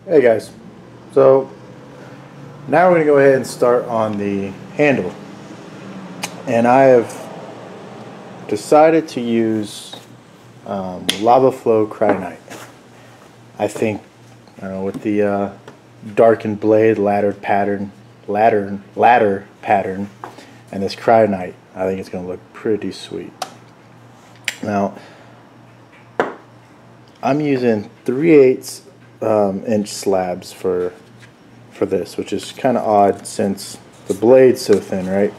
Hey guys, so now we're going to go ahead and start on the handle, and I have decided to use lava flow cryonite. I think with the darkened blade ladder pattern and this cryonite, I think it's going to look pretty sweet. Now I'm using 3/8 inch slabs for this, which is kind of odd since the blade's so thin, right?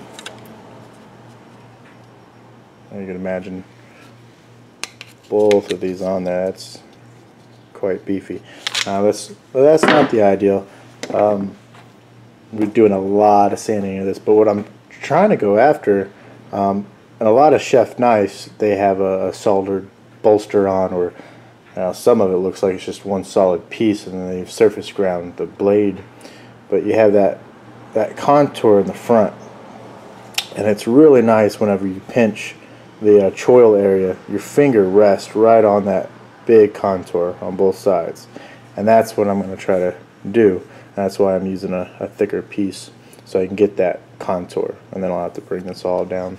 You can imagine both of these on there. That's quite beefy. That's not the ideal. We're doing a lot of sanding of this, but what I'm trying to go after, and a lot of chef knives, they have a soldered bolster on, or some of it looks like it's just one solid piece, and then they've surface ground the blade. But you have that contour in the front, and it's really nice whenever you pinch the choil area. Your finger rests right on that big contour on both sides, and that's what I'm going to try to do. That's why I'm using a thicker piece, so I can get that contour, and then I'll have to bring this all down.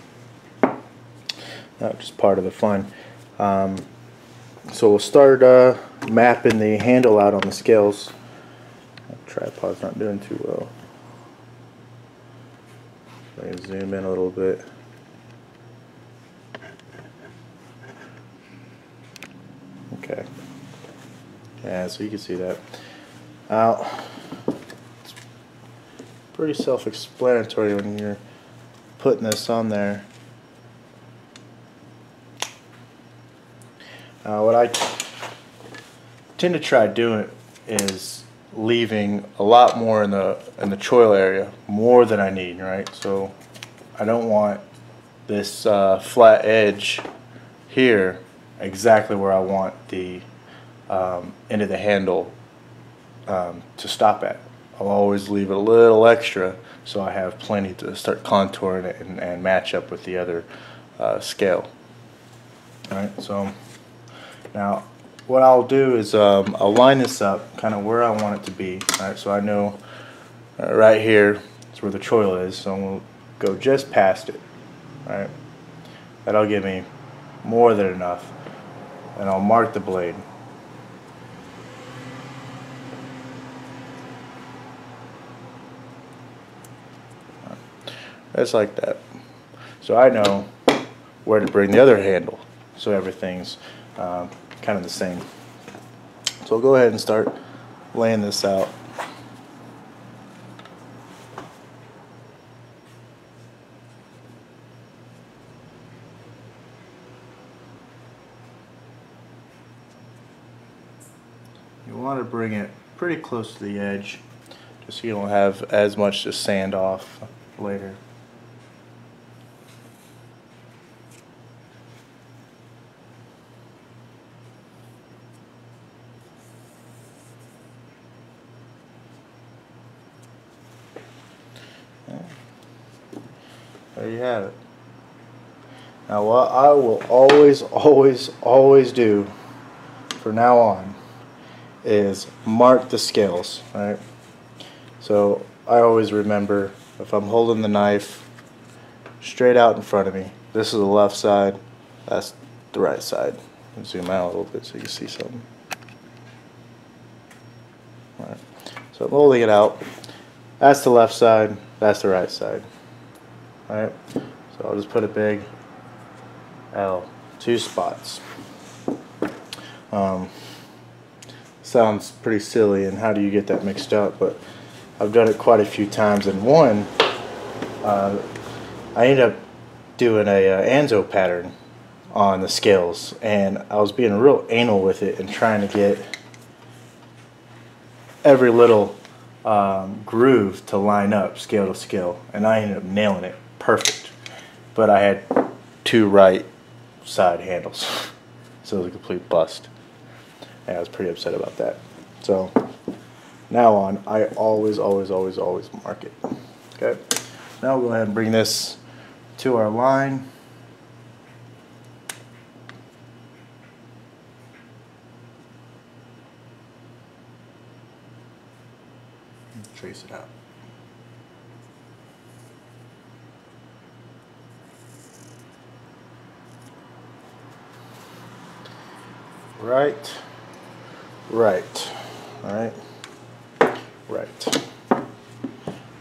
Just part of the fun. So we'll start mapping the handle out on the scales. Tripod's not doing too well. Let me zoom in a little bit. Okay. Yeah, so you can see that. It's pretty self-explanatory when you're putting this on there. What I tend to try doing is leaving a lot more in the choil area, more than I need, right? So I don't want this flat edge here exactly where I want the end of the handle to stop at. I'll always leave it a little extra so I have plenty to start contouring it and match up with the other scale. Alright, so now what I'll do is I'll line this up kind of where I want it to be. Alright, so I know right here is where the choil is, so we'll go just past it. Alright, that'll give me more than enough, and I'll mark the blade. Just like that. So I know where to bring the other handle, so everything's kind of the same. So I'll go ahead and start laying this out. You want to bring it pretty close to the edge, just so you don't have as much to sand off later. There you have it. Now what I will always do from now on is mark the scales, right? So I always remember, if I'm holding the knife straight out in front of me, this is the left side, that's the right side. I'll zoom out a little bit so you can see something. Alright. So I'm holding it out, that's the left side, that's the right side. Alright, so I'll just put a big L, 2 spots. Sounds pretty silly, and how do you get that mixed up? But I've done it quite a few times, and one, I ended up doing a Anzo pattern on the scales, and I was being real anal with it and trying to get every little groove to line up scale to scale, and I ended up nailing it perfect. But I had 2 right side handles, so it was a complete bust. And I was pretty upset about that. So now on, I always mark it. Okay. Now we'll go ahead and bring this to our line. trace it out. Right, alright, right.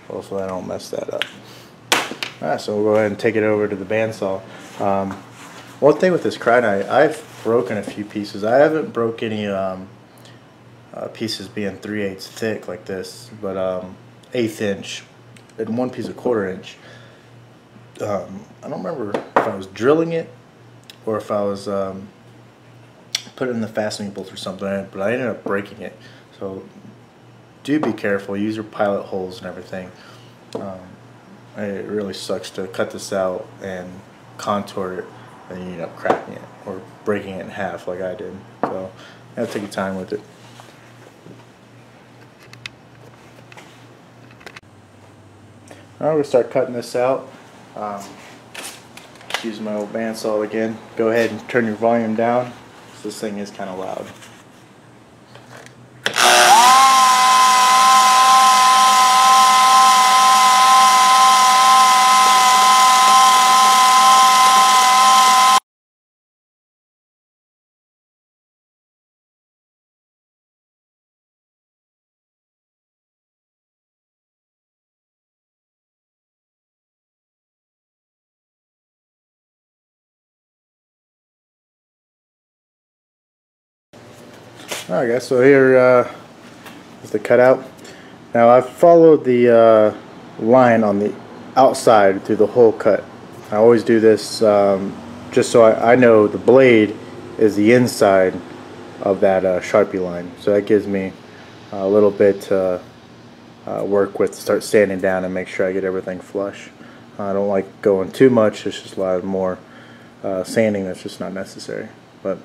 Hopefully I don't mess that up. Alright, so we'll go ahead and take it over to the bandsaw. One thing with this cry knife, I've broken a few pieces. I haven't broke any pieces being 3/8 thick like this, but 1/8 inch and one piece of 1/4 inch. I don't remember if I was drilling it or if I was putting in the fastening bolts or something, but I ended up breaking it. So do be careful, use your pilot holes and everything. It really sucks to cut this out and contour it and you end up cracking it or breaking it in half like I did. So you have to take your time with it. Alright, we're going to start cutting this out. Use my old bandsaw again. Go ahead and turn your volume down. This thing is kind of loud. Alright guys, so here is the cutout. Now I've followed the line on the outside through the whole cut. I always do this just so I know the blade is the inside of that Sharpie line. So that gives me a little bit to work with to start sanding down and make sure I get everything flush. I don't like going too much. It's just a lot more sanding that's just not necessary. But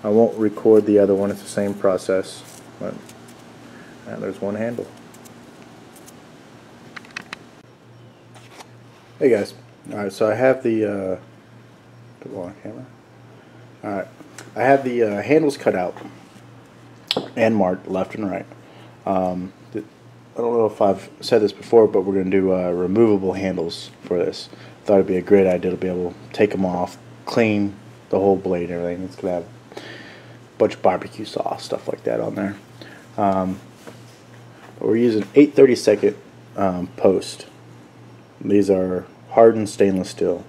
I won't record the other one. It's the same process. But there's one handle. Hey guys. Alright, so I have the on camera. Alright, I have the handles cut out and marked left and right. I don't know if I've said this before, but we're going to do removable handles for this. Thought it'd be a great idea to be able to take them off, clean the whole blade and everything. It's going to have a bunch of barbecue sauce, stuff like that on there. But we're using 8/32 post. These are hardened stainless steel.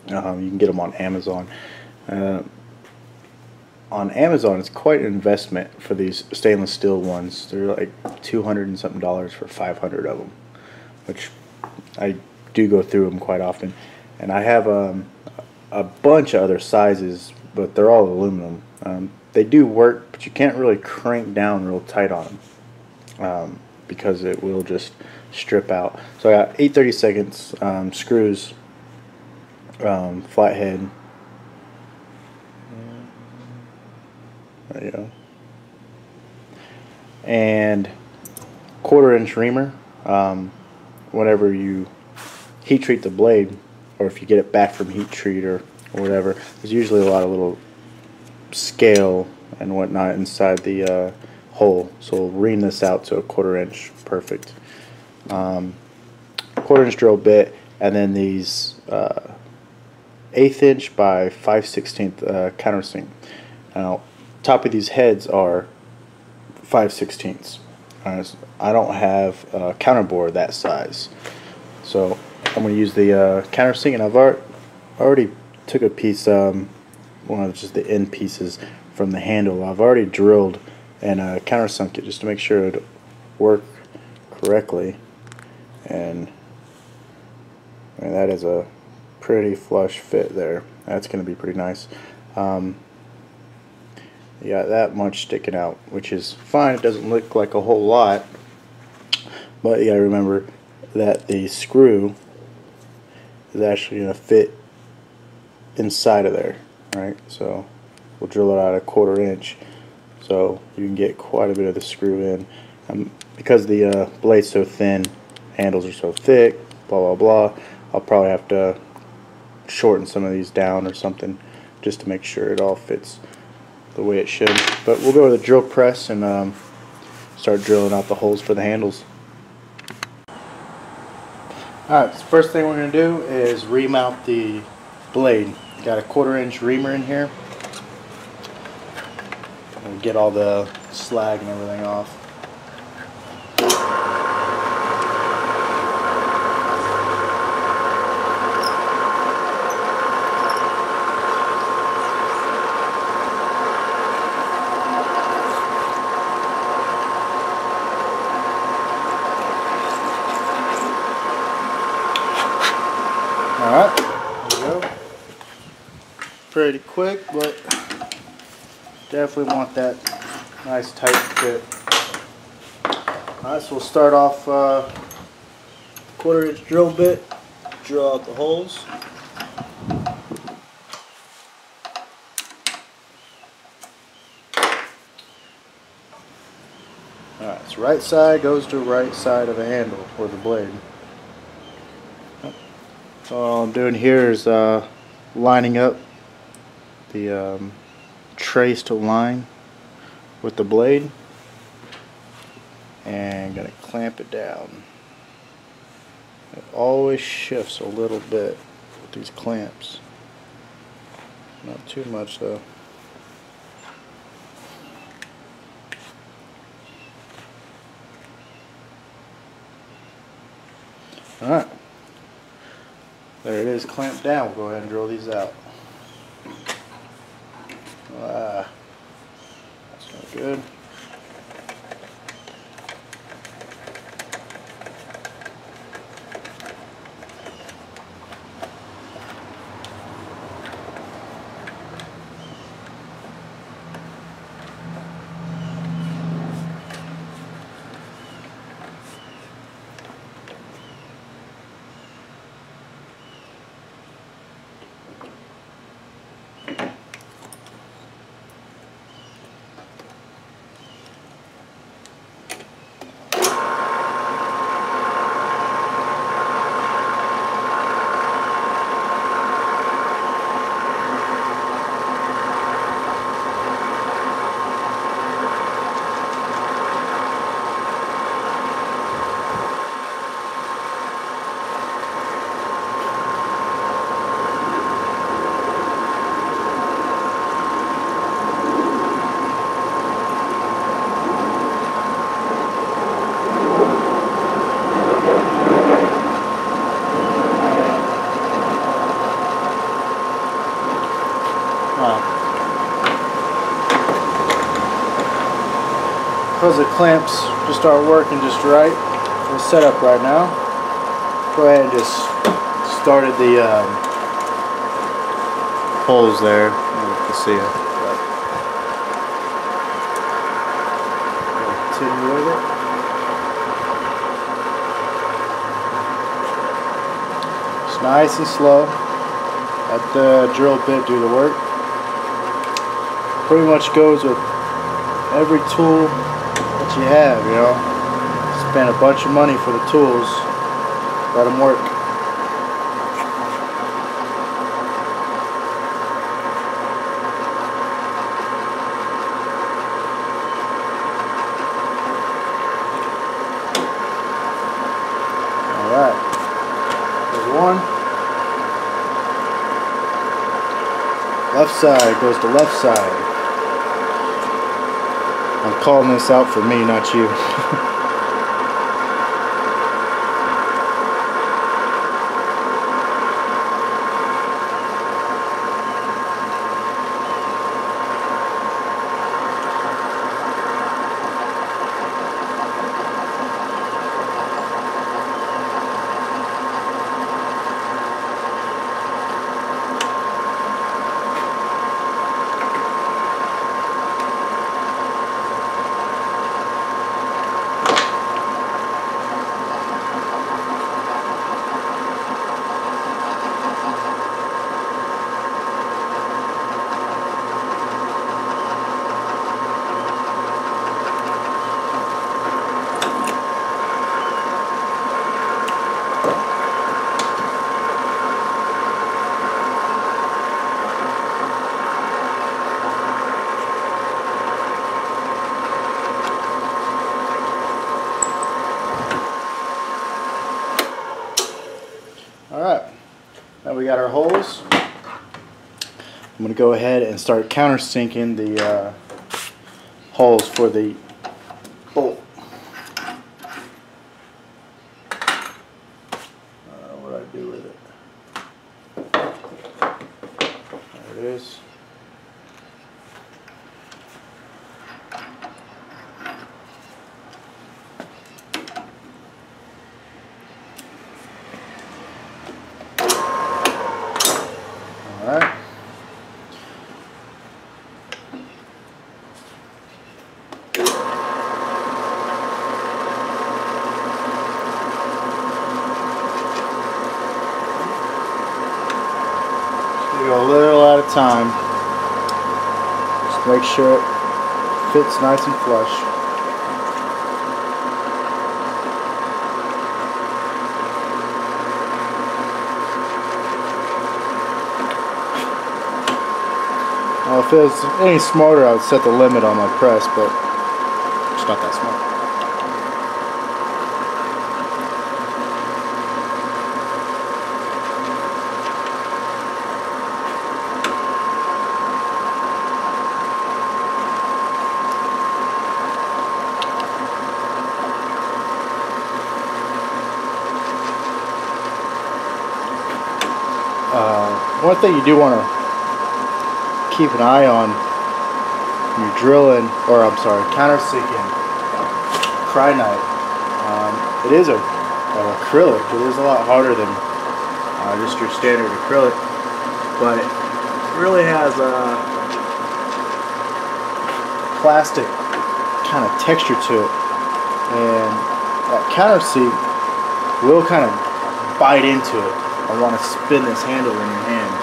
You can get them on Amazon. On Amazon, it's quite an investment for these stainless steel ones. They're like $200 and something for 500 of them, which I do go through them quite often. And I have a bunch of other sizes, but they're all aluminum. They do work, but you can't really crank down real tight on them because it will just strip out. So I got 8/32 screws, flathead. There you go. And 1/4 inch reamer. Whenever you heat treat the blade, or if you get it back from heat treat or whatever, there's usually a lot of little scale and whatnot inside the hole. So we'll ream this out to a 1/4 inch, perfect. 1/4 inch drill bit, and then these 1/8 inch by 5/16 countersink. Now, top of these heads are 5/16. I don't have a counterbore that size, so I'm going to use the countersink, and I've already took a piece, one of just the end pieces from the handle. I've already drilled and countersunk it just to make sure it would work correctly, and that is a pretty flush fit there. That's going to be pretty nice. You got that much sticking out, which is fine. It doesn't look like a whole lot, but you gotta remember that the screw is actually going to fit inside of there, right? So we'll drill it out a 1/4 inch, so you can get quite a bit of the screw in. Because the blade's so thin, handles are so thick, blah blah blah, I'll probably have to shorten some of these down or something just to make sure it all fits the way it should. But we'll go with a drill press and start drilling out the holes for the handles. Alright, so first thing we're going to do is remount the blade. Got a 1/4 inch reamer in here. And get all the slag and everything off. Alright, there we go. Pretty quick, but definitely want that nice tight fit. Alright, so we'll start off 1/4 inch drill bit, drill out the holes. Alright, so right side goes to right side of the handle or the blade. So all I'm doing here is lining up the trace to line with the blade, and gonna clamp it down. It always shifts a little bit with these clamps. Not too much though. Alright. There it is, clamped down. We'll go ahead and drill these out. That's not good. Because the clamps just aren't working just right for the setup right now, go ahead and just started the holes there. You can see it. Continue with it. It's nice and slow. Let the drill bit do the work. Pretty much goes with every tool that you have, you know. Spend a bunch of money for the tools, let them work. Alright, there's one. Left side goes to left side. I'm calling this out for me, not you. Now we got our holes. I'm going to go ahead and start countersinking the holes for the bolt. What do I do with it? There it is. Alright. Go a little at a time. Just make sure it fits nice and flush. Well, if it was any smarter, I would set the limit on my press, but it's not that smart. One thing you do want to keep an eye on when you're drilling, or I'm sorry, countersinking cry knife. It is an acrylic. It is a lot harder than just your standard acrylic, but it really has a plastic kind of texture to it, and that countersink will kind of bite into it. I want to spin this handle in your hand.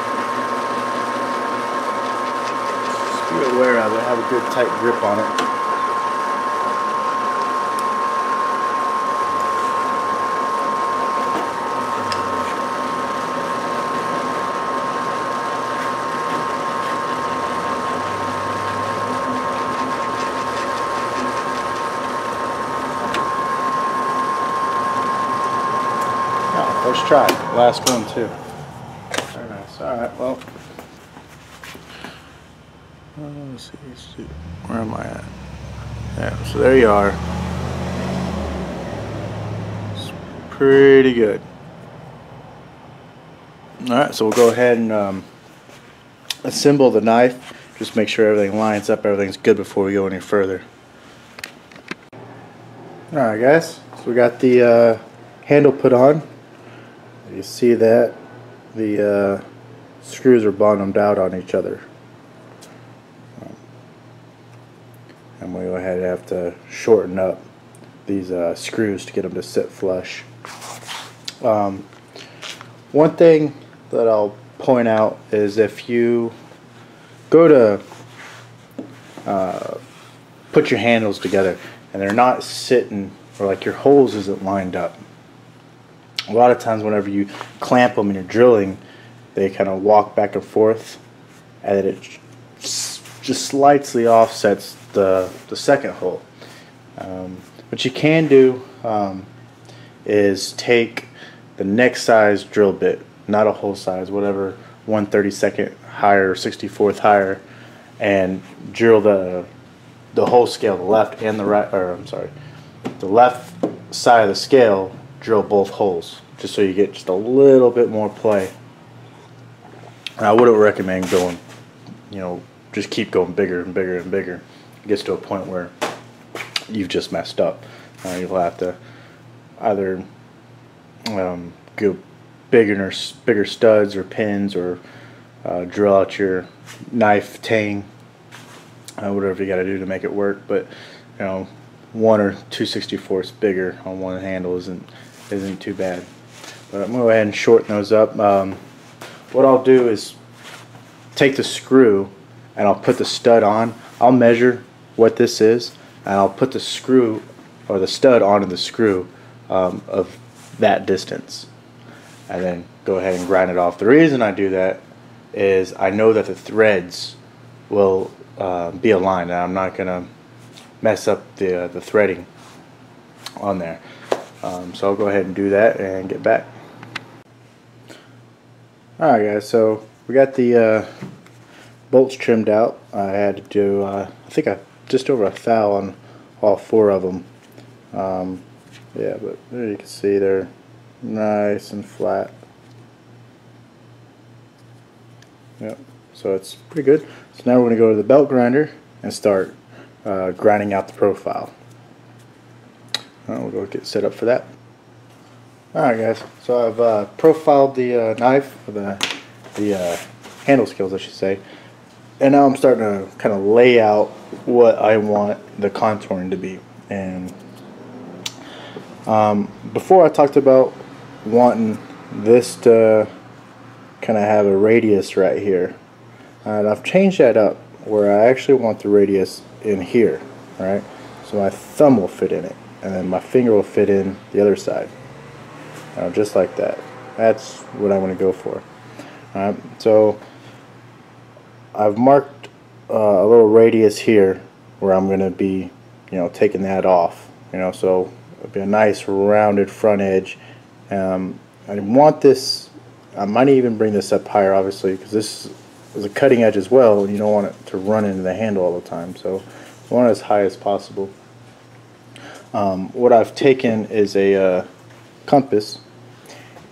Just be aware of it. Have a good tight grip on it. First try, last one too. Very nice. Alright, well, let's see, where am I at? Yeah, so there you are. It's pretty good. Alright, so we'll go ahead and assemble the knife. Just make sure everything lines up, everything's good before we go any further. Alright guys, so we got the handle put on. You see that the screws are bottomed out on each other, and we go ahead and have to shorten up these screws to get them to sit flush. One thing that I'll point out is if you go to put your handles together and they're not sitting, or like your holes isn't lined up, a lot of times whenever you clamp them and you're drilling, they kind of walk back and forth, and it just slightly offsets the second hole. What you can do is take the next size drill bit, not a hole size, whatever, 1/32 higher, 64th higher, and drill the hole scale, the left and the right, or I'm sorry, the left side of the scale. Drill both holes just so you get just a little bit more play. And I wouldn't recommend going, just keep going bigger and bigger and bigger. It gets to a point where you've just messed up. You'll have to either go bigger studs or pins, or drill out your knife tang, whatever you got to do to make it work. But 1 or 2/64 bigger on one handle isn't too bad. But I'm going to go ahead and shorten those up. What I'll do is take the screw and I'll put the stud on. I'll measure what this is, and I'll put the screw or the stud onto the screw of that distance, and then go ahead and grind it off. The reason I do that is I know that the threads will be aligned, and I'm not going to mess up the threading on there. So I'll go ahead and do that and get back. Alright guys, so we got the bolts trimmed out. I had to do, I think just over a thou on all 4 of them. Yeah, but there you can see they're nice and flat. Yep, so it's pretty good. So now we're going to go to the belt grinder and start grinding out the profile. We'll go get set up for that. Alright guys, so I've profiled the knife, or the handle skills I should say, and now I'm starting to kind of lay out what I want the contouring to be. And before I talked about wanting this to kind of have a radius right here, and I've changed that up where I actually want the radius in here, right? So my thumb will fit in it, and then my finger will fit in the other side. Just like that. That's what I want to go for. Alright, so I've marked a little radius here where I'm going to be, taking that off. So it'll be a nice rounded front edge. I want this. I might even bring this up higher, obviously, because this is a cutting edge as well, and you don't want it to run into the handle all the time. So I want it as high as possible. What I've taken is a compass,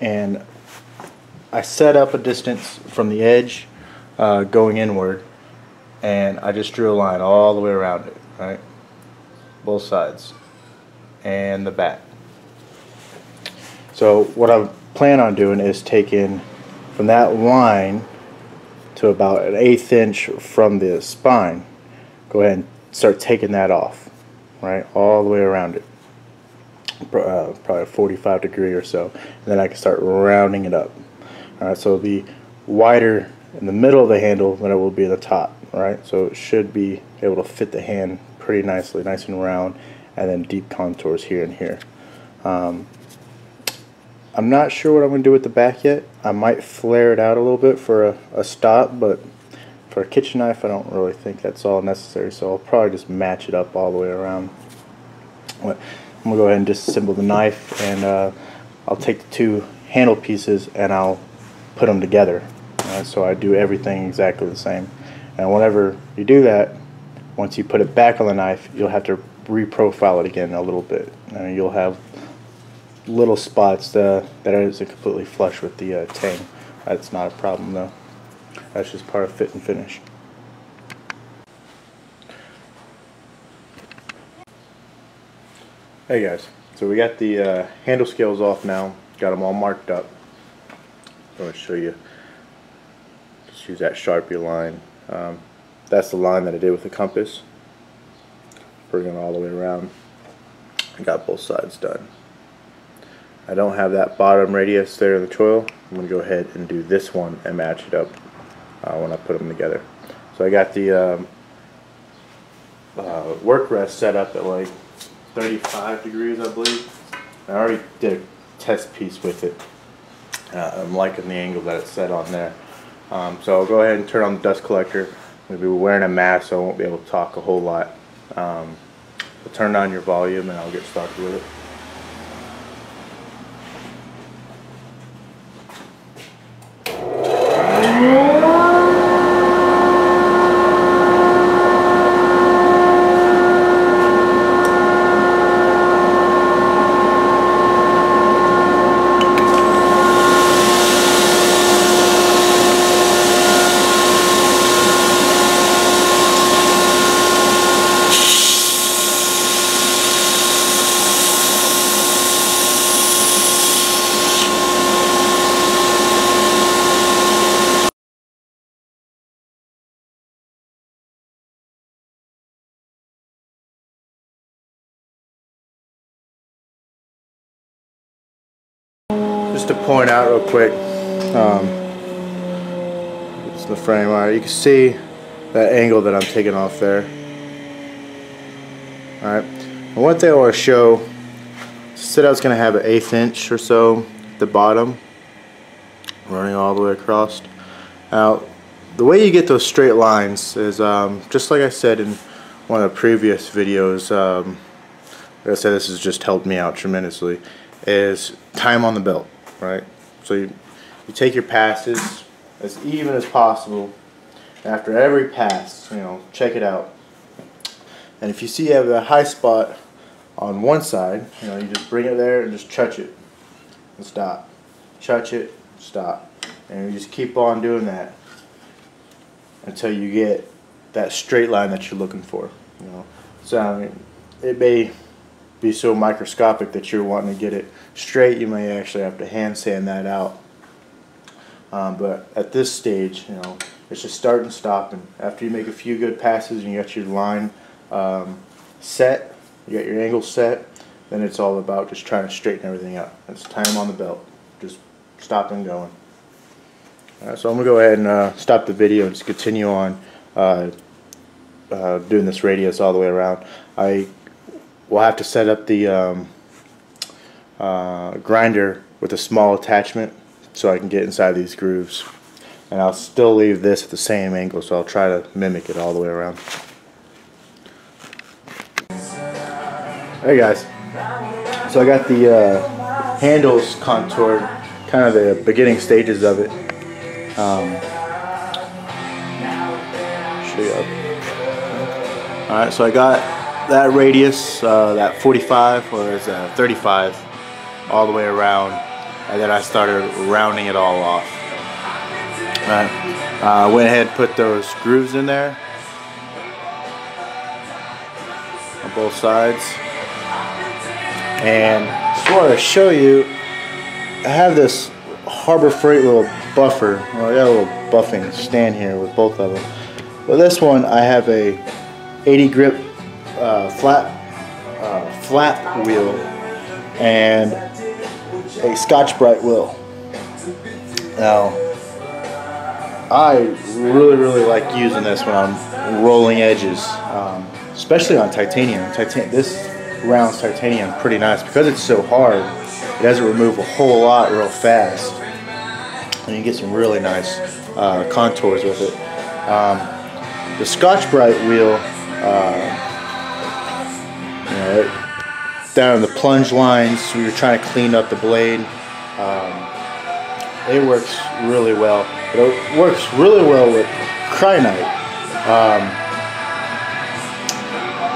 and I set up a distance from the edge going inward, and I just drew a line all the way around it, right? Both sides and the back. So what I plan on doing is taking from that line to about 1/8 inch from the spine. Go ahead and start taking that off, right, all the way around it. Probably a 45 degree or so, and then I can start rounding it up. Alright, so it'll be wider in the middle of the handle than it will be at the top, right? So it should be able to fit the hand pretty nicely, nice and round, and then deep contours here and here. I'm not sure what I'm going to do with the back yet. I might flare it out a little bit for a stop, but for a kitchen knife I don't really think that's all necessary, so I'll probably just match it up all the way around. I'm going to go ahead and disassemble the knife, and I'll take the 2 handle pieces and I'll put them together. So I do everything exactly the same. And whenever you do that, once you put it back on the knife, you'll have to reprofile it again a little bit. And you'll have little spots that isn't completely flush with the tang. That's not a problem though. That's just part of fit and finish. Hey guys, so we got the handle scales off now, got them all marked up. I'm going to show you, just use that Sharpie line. That's the line that I did with the compass. Bring it all the way around. I got both sides done. I don't have that bottom radius there in the choil. I'm going to go ahead and do this one and match it up when I put them together. So I got the work rest set up at like 35 degrees, I believe. I already did a test piece with it. I'm liking the angle that it's set on there. So I'll go ahead and turn on the dust collector. Maybe we're wearing a mask, so I won't be able to talk a whole lot. I'll turn down your volume and I'll get started with it. Just to point out real quick, it's the frame. Alright, you can see that angle that I'm taking off there. Alright, and one thing I want to show, said I was going to have an 1/8 inch or so at the bottom, running all the way across. Now, the way you get those straight lines is just like I said in one of the previous videos. Like I said, this has just helped me out tremendously. Is time on the belt, right? So you take your passes as even as possible. After every pass, you know, check it out. And if you see you have a high spot on one side, you know, you just bring it there and just touch it and stop. Touch it, stop. And you just keep on doing that until you get that straight line that you're looking for. You know, so I mean, it may be so microscopic that you're wanting to get it straight. You may actually have to hand sand that out. But at this stage, you know, it's just start and stop. And after you make a few good passes and you got your line set, you got your angle set, then it's all about just trying to straighten everything out. It's time on the belt. Just stop and going. Alright, so I'm going to go ahead and stop the video and just continue on doing this radius all the way around. I will have to set up the grinder with a small attachment so I can get inside these grooves. And I'll still leave this at the same angle, so I'll try to mimic it all the way around. Hey guys, so I got the handles contoured, kind of the beginning stages of it. Alright, so I got that radius, that 45 or is that 35, all the way around, and then I started rounding it all off. Alright, went ahead and put those grooves in there on both sides, and just wanted to show you, I have this Harbor Freight little buffer. Well, I got a little buffing stand here with both of them. But this one, I have a 80 grip flap wheel and a Scotch-Brite wheel. Now, I really like using this when I'm rolling edges, especially on titanium. This round's titanium pretty nice because it's so hard. It doesn't remove a whole lot real fast, and you get some really nice contours with it. The Scotch-Brite wheel, you know, down in the plunge lines, so you're trying to clean up the blade. It works really well. But it works really well with Knife.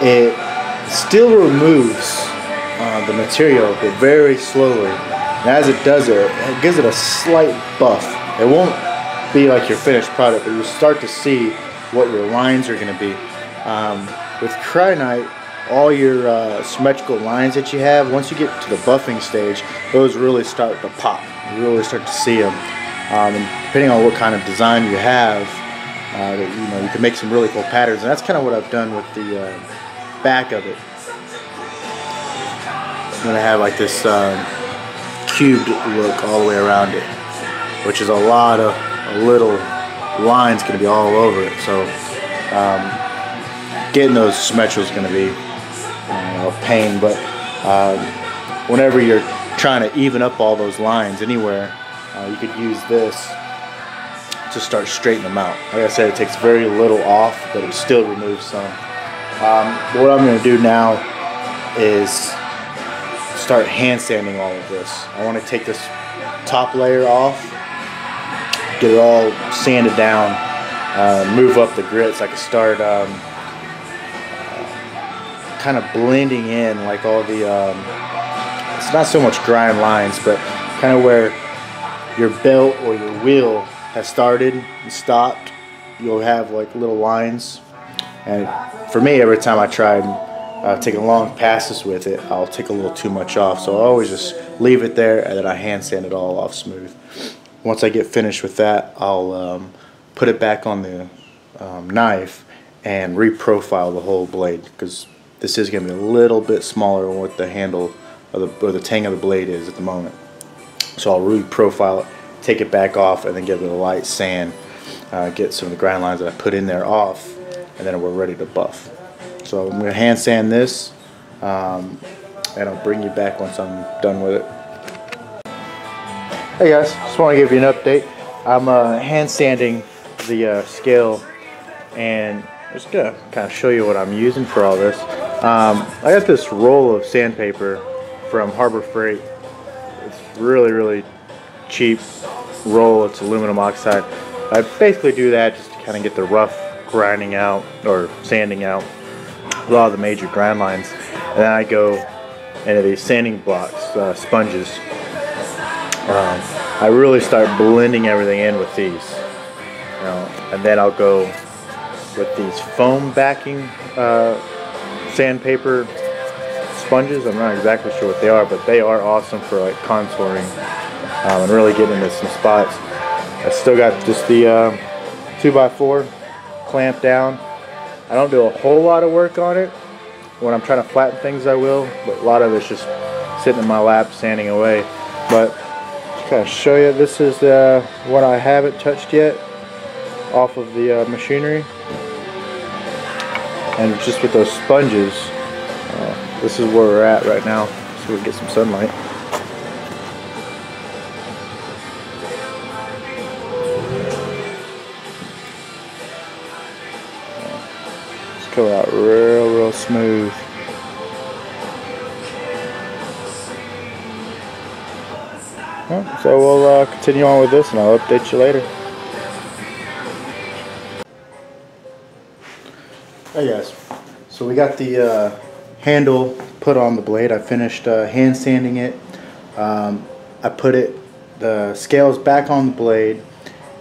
It still removes the material, but very slowly. And as it does it, it gives it a slight buff. It won't be like your finished product, but you'll start to see what your lines are going to be. With Knife, all your symmetrical lines that you have, once you get to the buffing stage, those really start to pop. You really start to see them. And depending on what kind of design you have, you can make some really cool patterns. And that's kind of what I've done with the back of it. I'm going to have like this cubed look all the way around it, which is a lot of little lines going to be all over it. So getting those symmetrical is going to be a pain, but whenever you're trying to even up all those lines anywhere, you could use this to start straightening them out. Like I said, it takes very little off, but it still removes some. What I'm going to do now is start hand sanding all of this. I want to take this top layer off, get it all sanded down, move up the grits. I can start kind of blending in like all the, it's not so much grind lines, but kind of where your belt or your wheel has started and stopped, you'll have like little lines. And for me, every time I try taking long passes with it, I'll take a little too much off. So I always just leave it there and then I hand sand it all off smooth. Once I get finished with that, I'll put it back on the knife and reprofile the whole blade, because this is going to be a little bit smaller than what the handle or the tang of the blade is at the moment. So I'll reprofile it, take it back off, and then give it a light sand, get some of the grind lines that I put in there off, and then we're ready to buff. So I'm going to hand sand this, and I'll bring you back once I'm done with it. Hey guys, just want to give you an update. I'm hand sanding the scale, and I'm just going to kind of show you what I'm using for all this. I got this roll of sandpaper from Harbor Freight. It's really cheap. roll, it's aluminum oxide. I basically do that just to kind of get the rough grinding out or sanding out a lot of the major grind lines. And then I go into these sanding blocks, sponges. I really start blending everything in with these, you know, and then I'll go with these foam backing sandpaper sponges. I'm not exactly sure what they are, but they are awesome for like contouring and really getting into some spots. I still got just the 2x4 clamped down. I don't do a whole lot of work on it. When I'm trying to flatten things I will, but a lot of it's just sitting in my lap sanding away. But just kind of show you, this is what I haven't touched yet off of the machinery. And just with those sponges, this is where we're at right now, so we can get some sunlight. Just come out real smooth. So we'll continue on with this, and I'll update you later. Hey guys, so we got the handle put on the blade. I finished hand sanding it. I put the scales back on the blade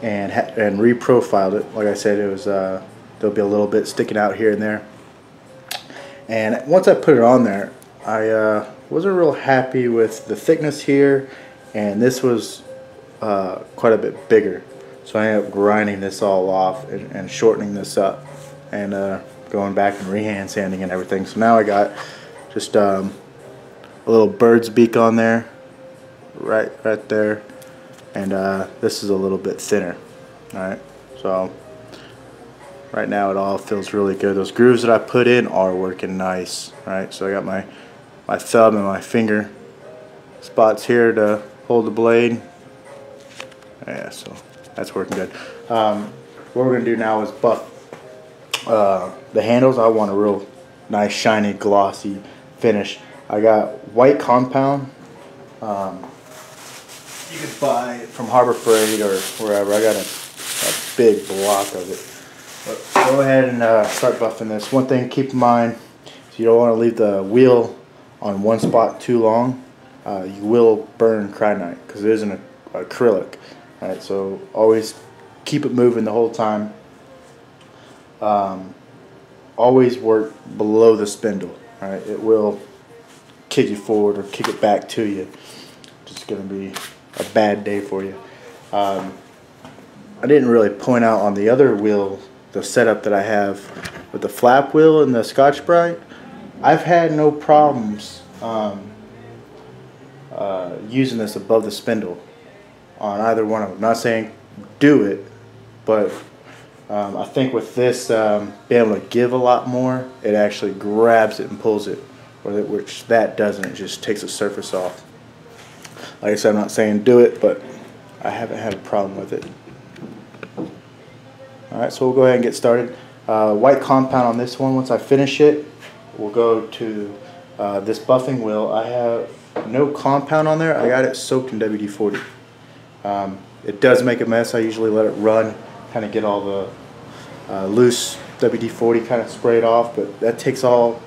and reprofiled it. Like I said, it was there'll be a little bit sticking out here and there. And once I put it on there, I wasn't real happy with the thickness here, and this was quite a bit bigger. So I ended up grinding this all off and shortening this up, and going back and rehand sanding and everything. So now I got just a little bird's beak on there, right there, and this is a little bit thinner. All right, so right now it all feels really good. Those grooves that I put in are working nice. Right, so I got my thumb and my finger spots here to hold the blade. Yeah, so that's working good. What we're gonna do now is buff the handles. I want a real nice shiny glossy finish. I got white compound. You could buy it from Harbor Freight or wherever. I got a big block of it. But go ahead and start buffing this. One thing to keep in mind is you don't want to leave the wheel on one spot too long. You will burn cryonite because it is an acrylic. Right, so always keep it moving the whole time. Always work below the spindle. Right, it will kick you forward or kick it back to you. It's going to be a bad day for you. I didn't really point out on the other wheel the setup that I have with the flap wheel and the Scotch-Brite. I've had no problems using this above the spindle on either one of them. Not saying do it, but I think with this being able to give a lot more, it actually grabs it and pulls it, which that doesn't. It just takes the surface off. Like I said, I'm not saying do it, but I haven't had a problem with it. Alright, so we'll go ahead and get started. White compound on this one. Once I finish it, we'll go to this buffing wheel. I have no compound on there. I got it soaked in WD-40. It does make a mess. I usually let it run, kind of get all the loose WD-40 kind of sprayed off, but that takes all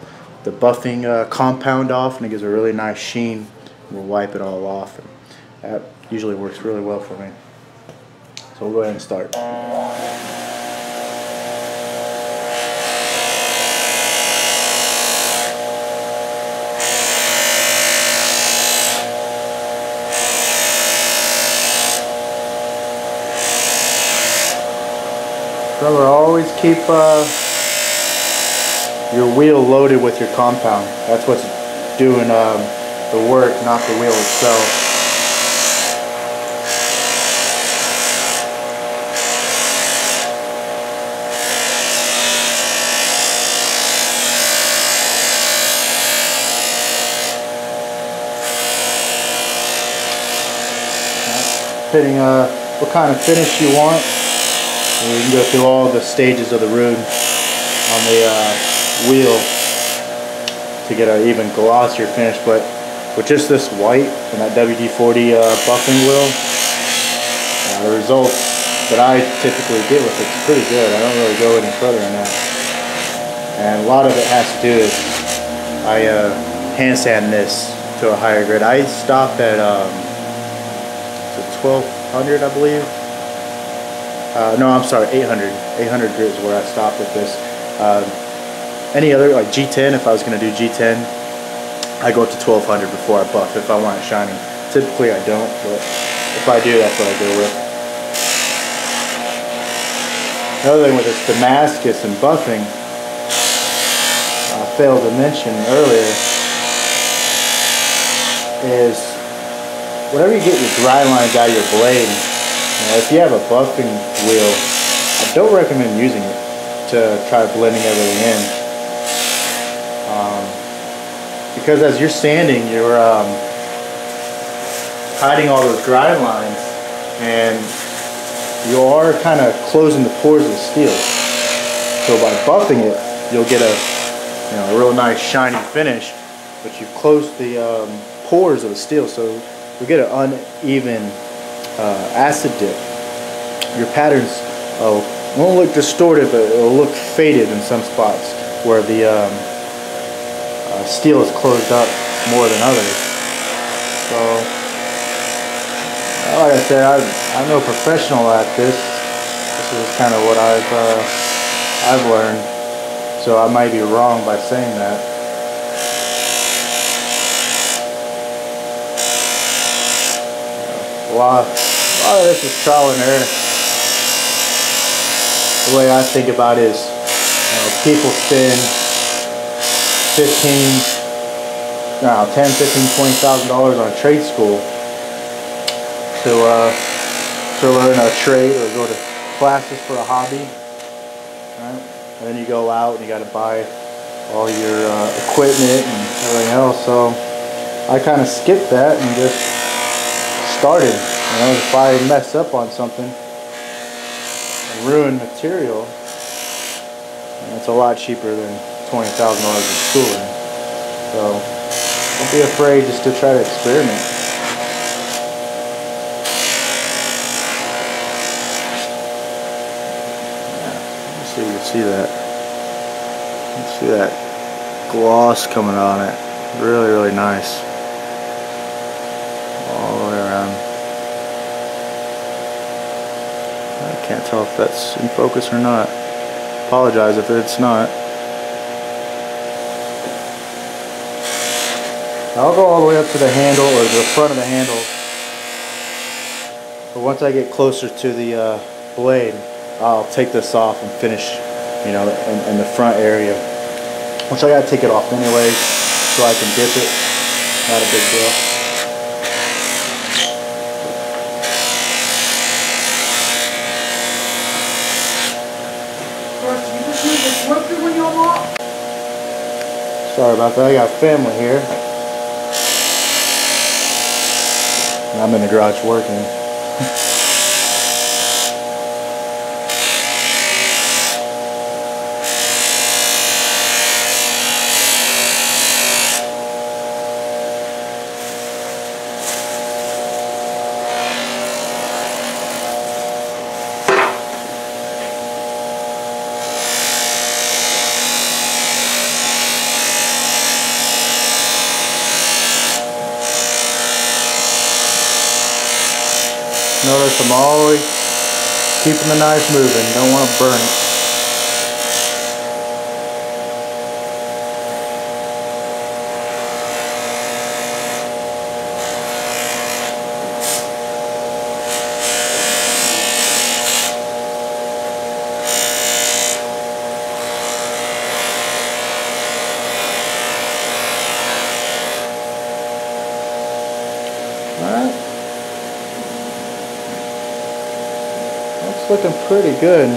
the buffing compound off, and it gives a really nice sheen. We'll wipe it all off, and that usually works really well for me. So we'll go ahead and start. Remember, always keep your wheel loaded with your compound. That's what's doing the work, not the wheel itself. Depending what kind of finish you want. And you can go through all the stages of the rune on the wheel to get an even glossier finish, but with just this white and that WD-40 buffing wheel, The results that I typically get with it's pretty good. I don't really go any further than that. And a lot of it has to do with I hand sand this to a higher grit. I stopped at 1200, I believe. No, I'm sorry, 800. 800 grit is where I stopped with this. Any other, like G10, if I was going to do G10, I go up to 1200 before I buff if I want it shiny. Typically I don't, but if I do, that's what I go with. Another thing with this Damascus and buffing, I failed to mention earlier, is whenever you get your dry lines out of your blade, if you have a buffing wheel, I don't recommend using it to try blending everything in. Because as you're sanding, you're hiding all those dry lines, and you are kind of closing the pores of the steel. So by buffing it, you'll get a real nice shiny finish, but you've closed the pores of the steel, so you'll get an uneven acid dip. Your patterns won't look distorted, but it'll look faded in some spots where the steel is closed up more than others. So, like I said, I'm no professional at this. This is kind of what I've learned. So I might be wrong by saying that. A lot of this is trial and error. The way I think about it is, people spend $10, $15, $20,000 on trade school to learn a trade or go to classes for a hobby, right? And then you go out and you got to buy all your equipment and everything else. So I kind of skipped that and just started. If I mess up on something and ruin material, it's a lot cheaper than $20,000 in schooling. So don't be afraid just to try to experiment. Let's see if you can see that. You can see that gloss coming on it. Really, really nice. All the way around. I can't tell if that's in focus or not. Apologize if it's not. I'll go all the way up to the handle or the front of the handle. But once I get closer to the blade, I'll take this off and finish, in the front area. Which I gotta take it off anyways, so I can dip it. Not a big deal. Sorry about that, I got family here. I'm in the garage working. Notice I'm always keeping the knife moving, don't want to burn it. Alright. Looking pretty good.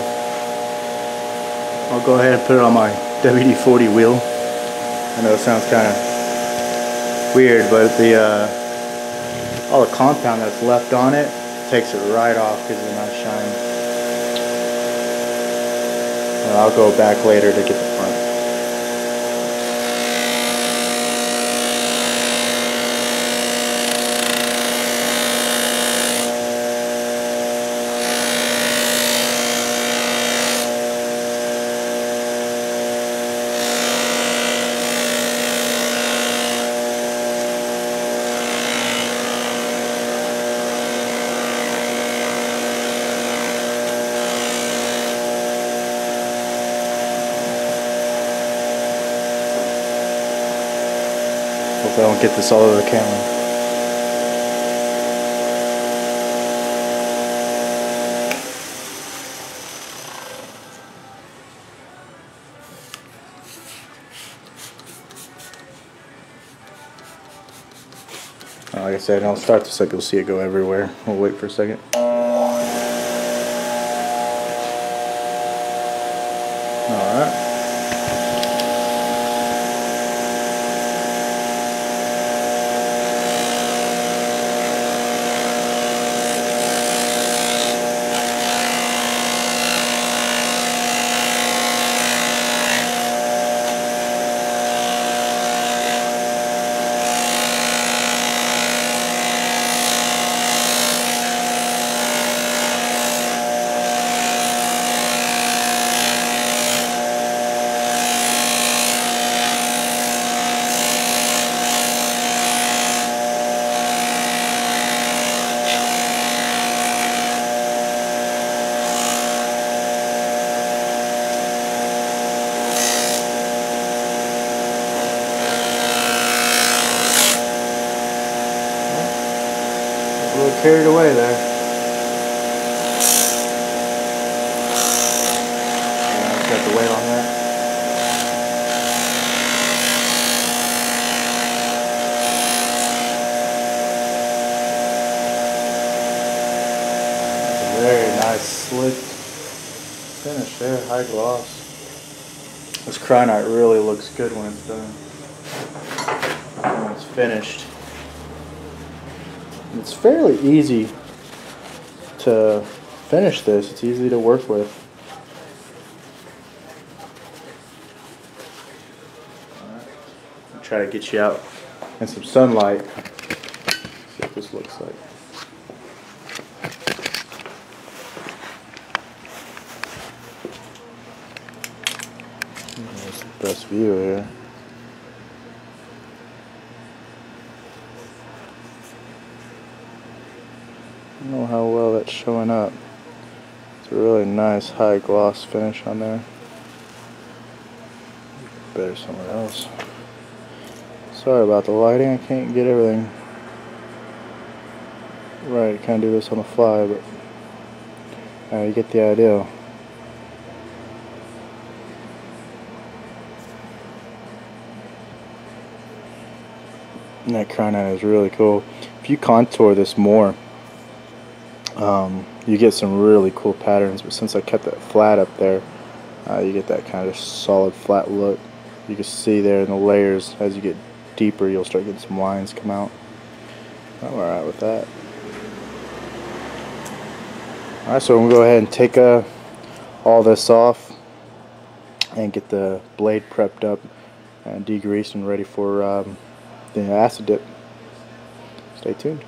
I'll go ahead and put it on my WD-40 wheel. I know it sounds kind of weird, but all the compound that's left on it takes it right off because of the nice shine. And I'll go back later to get the front. if I don't get this all over the camera. Like I said, I'll start this up, you'll see it go everywhere. We'll wait for a second. Alright. A little carried away there. Yeah, just got the weight on that. That's a very nice slick finish there, high gloss. This cryonite really looks good when it's done. When it's finished. It's fairly easy to finish this. It's easy to work with. I'll try to get you out in some sunlight. See what this looks like. That's the best view here. I don't know how well that's showing up. It's a really nice high gloss finish on there. Better somewhere else. Sorry about the lighting, I can't get everything right. I can't do this on the fly, but you get the idea. And that cryonite is really cool. If you contour this more, you get some really cool patterns, but since I kept that flat up there, you get that kind of solid flat look. You can see there in the layers, as you get deeper, you'll start getting some lines come out. I'm alright with that. Alright, so I'm going to go ahead and take all this off and get the blade prepped up and degreased and ready for the acid dip. Stay tuned.